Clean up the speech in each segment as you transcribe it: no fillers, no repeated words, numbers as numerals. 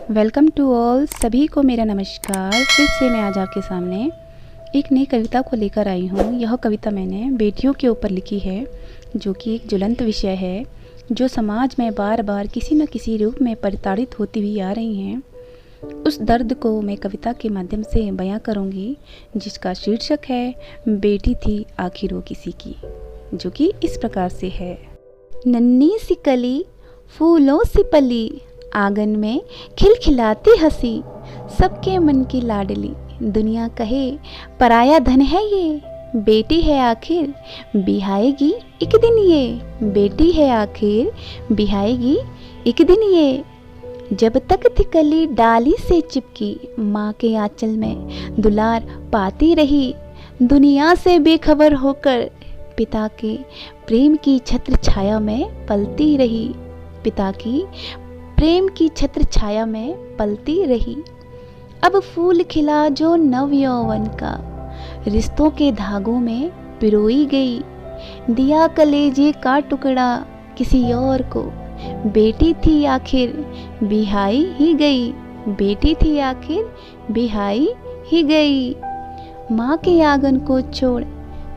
Welcome to all. सभी को मेरा नमस्कार। फिर से मैं आज आपके सामने एक नई कविता को लेकर आई हूँ। यह कविता मैंने बेटियों के ऊपर लिखी है, जो कि एक ज्वलंत विषय है जो समाज में बार बार किसी न किसी रूप में प्रताड़ित होती हुई आ रही हैं। उस दर्द को मैं कविता के माध्यम से बयां करूँगी, जिसका शीर्षक है बेटी थी आखिर वो किसी की, जो कि इस प्रकार से है। नन्ही सी कली फूलों सी पली, आंगन में खिलखिलाती हंसी, सबके मन की लाडली, दुनिया कहे पराया धन है ये, बेटी है आखिर बिहाएगी एक दिन ये, बेटी है आखिर बिहाएगी एक दिन ये। जब तक थी कली डाली से चिपकी, माँ के आंचल में दुलार पाती रही, दुनिया से बेखबर होकर पिता के प्रेम की छत्र छाया में पलती रही, पिता की प्रेम की छत्र छाया में पलती रही। अब फूल खिला जो नव यौवन का, रिश्तों के धागों में पिरोई गई, दिया कलेजे का टुकड़ा किसी और को, बेटी थी आखिर बिहाई ही गई, बेटी थी आखिर बिहाई ही गई। माँ के आंगन को छोड़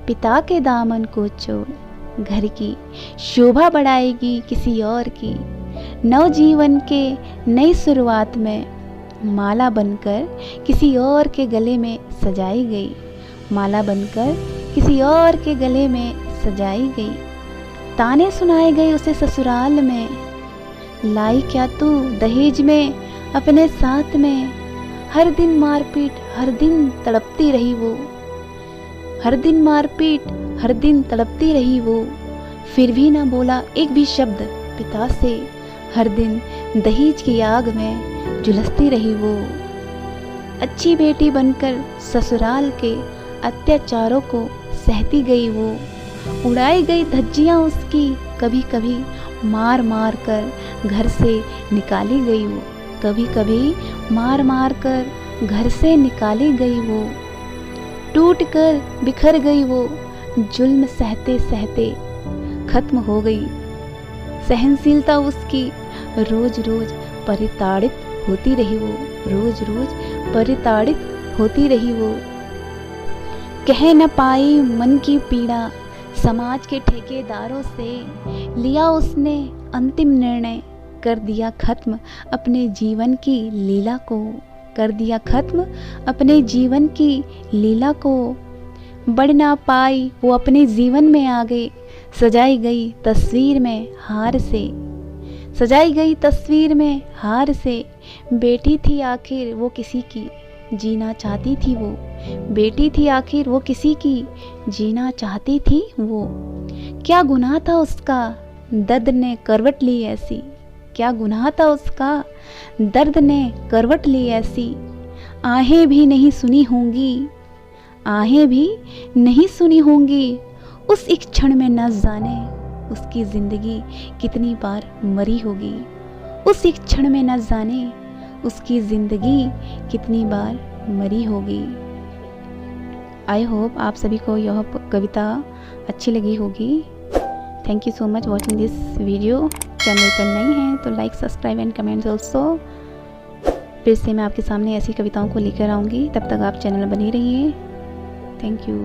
पिता के दामन को छोड़, घर की शोभा बढ़ाएगी किसी और की, नवजीवन के नई शुरुआत में माला बनकर किसी और के गले में सजाई गई, माला बनकर किसी और के गले में सजाई गई। ताने सुनाए गए उसे ससुराल में, लाई क्या तू दहेज में अपने साथ में, हर दिन मारपीट हर दिन तड़पती रही वो, हर दिन मारपीट हर दिन तड़पती रही वो, फिर भी ना बोला एक भी शब्द पिता से, हर दिन दहेज की आग में झुलसती रही वो। अच्छी बेटी बनकर ससुराल के अत्याचारों को सहती गई वो, उड़ाई गई धज्जियाँ उसकी कभी कभी मार मार कर घर से निकाली गई वो, कभी कभी मार मार कर घर से निकाली गई वो। टूट कर बिखर गई वो, जुल्म सहते सहते खत्म हो गई सहनशीलता उसकी, रोज रोज परिताड़ित होती रही वो, रोज रोज परिताड़ित होती रही वो। कह न पाई मन की पीड़ा समाज के ठेकेदारों से, लिया उसने अंतिम निर्णय, कर दिया खत्म अपने जीवन की लीला को, कर दिया खत्म अपने जीवन की लीला को। बढ़ ना पाई वो अपने जीवन में आगे, सजाई गई तस्वीर में हार से, सजाई गई तस्वीर में हार से, बेटी थी आखिर वो किसी की जीना चाहती थी वो, बेटी थी आखिर वो किसी की जीना चाहती थी वो। क्या गुनाह था उसका दर्द ने करवट ली ऐसी, क्या गुनाह था उसका दर्द ने करवट ली ऐसी, आहें भी नहीं सुनी होंगी, आहें भी नहीं सुनी होंगी, उस एक क्षण में न जाने उसकी ज़िंदगी कितनी बार मरी होगी, उस एक क्षण में न जाने उसकी ज़िंदगी कितनी बार मरी होगी। आई होप आप सभी को यह कविता अच्छी लगी होगी। Thank you so much watching this video. Channel पर नई हैं तो like subscribe and comments also. फिर से मैं आपके सामने ऐसी कविताओं को लेकर आऊँगी, तब तक आप चैनल बने रहिए। Thank you.